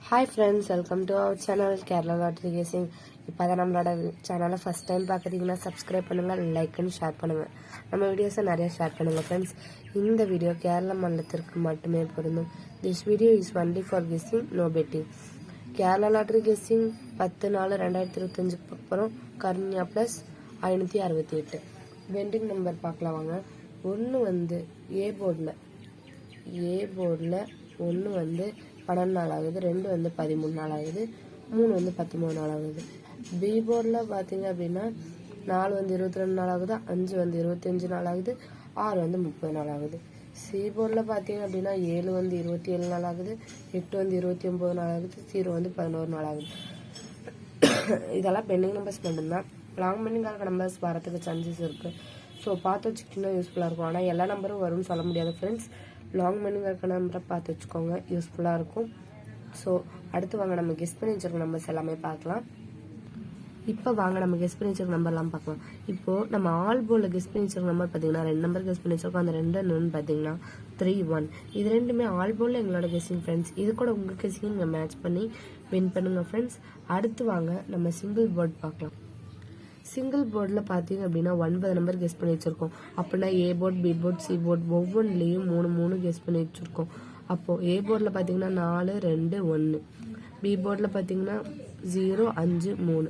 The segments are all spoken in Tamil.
Hi friends, welcome to our channel Kerala lottery guessing. இப்போ தான் நம்மளோட சேனலை ஃபஸ்ட் டைம் பார்க்குறீங்கன்னா சப்ஸ்கிரைப் பண்ணுங்கள், லைக் அண்ட் ஷேர் பண்ணுங்கள். நம்ம வீடியோஸை நிறைய ஷேர் பண்ணுங்கள் ஃப்ரெண்ட்ஸ். இந்த வீடியோ கேரளா மாநிலத்திற்கு மட்டுமே பொருந்தும். This video is only for guessing, no betting. Kerala lottery guessing 10/4/2025 அப்புறம் கர்னியா ப்ளஸ் 568 வெண்டிங் நம்பர் பார்க்கலாம் வாங்க. ஒன்று வந்து ஏ போர்டில் 1 வந்து 12 நாள் ஆகுது, 2 வந்து 13 நாள் ஆகுது, 3 வந்து 13 நாள் ஆகுது. பி போர்டில் பார்த்தீங்க அப்படின்னா 4 வந்து 22 நாள் ஆகுது, 5 வந்து 25 நாள் ஆகுது, 6 வந்து 30 நாள் ஆகுது. சி போர்டில் பார்த்தீங்க அப்படின்னா 7 வந்து 27 நாள் ஆகுது, 8 வந்து 29 நாள் ஆகுது, 0 வந்து 11 நாள் ஆகுது. இதெல்லாம் பெண்டிங் நம்பர்ஸ் மட்டும்தான். லாங் பெண்டிங் ஆகிற நம்பர்ஸ் வரத்துக்கு சான்சஸ் இருக்குது. ஸோ பார்த்து வச்சுக்கிட்டிங்கன்னா யூஸ்ஃபுல்லாக இருக்கும். ஆனால் எல்லா நம்பரும் வரும்னு சொல்ல முடியாது ஃப்ரெண்ட்ஸ். லாங் பெண்டிங் இருக்க நம்பரை பார்த்து வச்சுக்கோங்க, யூஸ்ஃபுல்லாக இருக்கும். ஸோ அடுத்து வாங்க நம்ம கெஸ் பண்ணி வச்சிருக்க நம்பர்ஸ் எல்லாமே பார்க்கலாம். இப்போ வாங்க நம்ம கெஸ் பண்ணி வச்சிருக்க நம்பர்லாம் பார்க்கலாம். இப்போது நம்ம ஆல் போர்டில் கெஸ் பண்ணி வச்சிருக்க நம்பர் பார்த்தீங்கன்னா 2 நம்பர் கெஸ் பண்ணி வச்சிருக்கோம். அந்த 2 என்னன்னு பார்த்தீங்கன்னா 3, 1. இது ரெண்டுமே ஆல் போர்டில் எங்களோட கெஸ்ஸிங் ஃப்ரெண்ட்ஸ். இது கூட உங்கள் கெஸ்ஸிங் நீங்கள் மேட்ச் பண்ணி வின் பண்ணுங்கள் ஃப்ரெண்ட்ஸ். அடுத்து வாங்க நம்ம சிங்கிள் போர்ட் பார்க்கலாம். சிங்கிள் போர்டில் பார்த்தீங்க அப்படின்னா 9 நம்பர் கெஸ் பண்ணி வச்சுருக்கோம். அப்படின்னா A board, B board, C board ஒவ்வொன்றிலையும் 3 கெஸ் பண்ணி வச்சுருக்கோம். அப்போது ஏ போர்டில் பார்த்தீங்கன்னா 4, 2, 1. பி போர்டில் பார்த்தீங்கன்னா 0, 5, 3.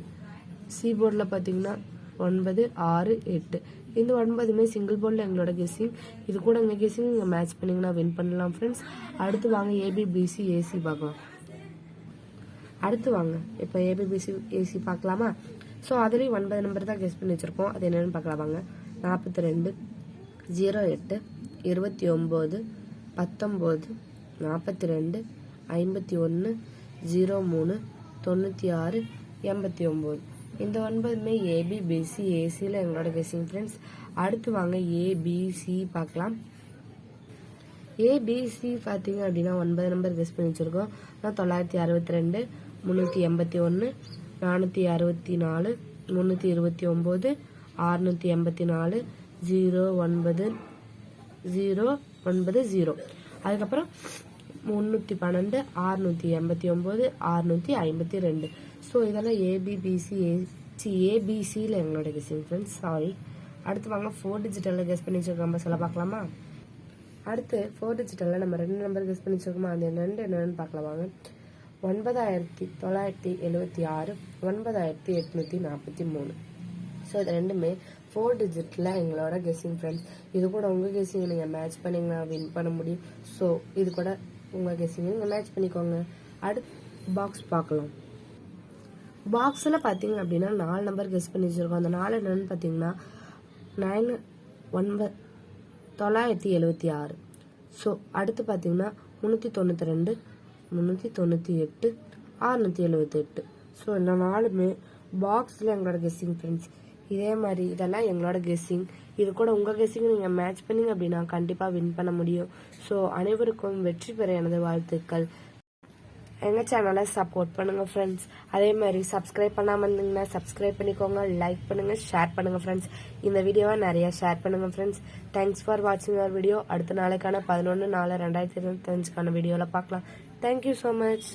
சி போர்டில் பார்த்தீங்கன்னா 9, 6, 8. இந்த 9மே சிங்கிள் போர்டில் எங்களோட கெஸ்ஸிங். இது கூட எங்கள் கெஸ்ஸிங் நீங்கள் மேட்ச் பண்ணிங்கன்னா வின் பண்ணலாம் ஃப்ரெண்ட்ஸ். அடுத்து வாங்க ஏபிபிசி ஏசி பார்க்கலாம். அடுத்து வாங்க இப்போ ஏபிபிசி ஏசி பார்க்கலாமா? ஸோ அதுலேயும் 9 நம்பர் தான் கெஸ் பண்ணி வச்சுருக்கோம். அது என்னென்னு பார்க்கலாம் வாங்க. 42, 08, 29, 19, 42, 51, 03, 96, 89. இந்த 9மே ஏபிபிசி ஏசியில் எங்களோட கெஸ்ஸிங் ஃப்ரெண்ட்ஸ். அடுத்து வாங்க ஏபிசி பார்க்கலாம். ஏபிசி பார்த்தீங்க அப்படின்னா 9 நம்பர் கெஸ் பண்ணி வச்சுருக்கோம். 962, 381, 464, 329, 684, 090, 090. அதுக்கப்புறம் 312, 689, 652. ஸோ இதெல்லாம் ஏபிபிசி ஏபிசியில் எங்களோட கெஸ்ஸிங் ஃப்ரெண்ட்ஸ். சாரி. அடுத்து வாங்க 4 டிஜிட்டலில் கெஸ் பண்ணி வச்சுருக்க நம்பர்ஸ் எல்லாம் பார்க்கலாமா? அடுத்து 4 டிஜிட்டலில் நம்ம 2 நம்பர் கெஸ் பண்ணி வச்சுருக்கோமா? அந்த என்னென்னு பார்க்கலாம் வாங்க. 9976, 9843. ஸோ இது ரெண்டுமே 4 டிஜிட்டில் எங்களோட கெஸ்ஸிங் ஃப்ரெண்ட்ஸ். இது கூட உங்கள் கெஸ்ஸிங்கை நீங்கள் மேட்ச் பண்ணிங்கன்னா வின் பண்ண முடியும். ஸோ இது கூட உங்கள் கெஸ்ஸிங்கை நீங்கள் மேட்ச் பண்ணிக்கோங்க. அடுத்து பாக்ஸ் பார்க்கலாம். பாக்ஸில் பார்த்தீங்க அப்படின்னா 4 நம்பர் கெஸ் பண்ணி வச்சுருக்கோம். அந்த 4 என்னன்னு பார்த்தீங்கன்னா 976. ஸோ அடுத்து பார்த்தீங்கன்னா 392, 398, 678. ஸோ இந்த 4மே பாக்ஸில் எங்களோட கெஸ்ஸிங் ஃப்ரெண்ட்ஸ். இதே மாதிரி இதெல்லாம் எங்களோட கெஸ்ஸிங். இது கூட உங்கள் கெஸ்ஸிங் நீங்கள் மேட்ச் பண்ணிங்க அப்படின்னா கண்டிப்பாக வின் பண்ண முடியும். ஸோ அனைவருக்கும் வெற்றி பெற எனது வாழ்த்துக்கள். எங்கள் சேனலை சப்போர்ட் பண்ணுங்கள் ஃப்ரெண்ட்ஸ். அதே மாதிரி சப்ஸ்கிரைப் பண்ணாமல் இருந்தீங்கன்னா சப்ஸ்கிரைப் பண்ணிக்கோங்க, லைக் பண்ணுங்கள், ஷேர் பண்ணுங்கள் ஃப்ரெண்ட்ஸ். இந்த வீடியோவை நிறையா ஷேர் பண்ணுங்கள் ஃப்ரெண்ட்ஸ். தேங்க்ஸ் ஃபார் வாட்சிங் அவர் வீடியோ. அடுத்த நாளைக்கான 11/4/2025 வீடியோவில் பார்க்கலாம். Thank you so much.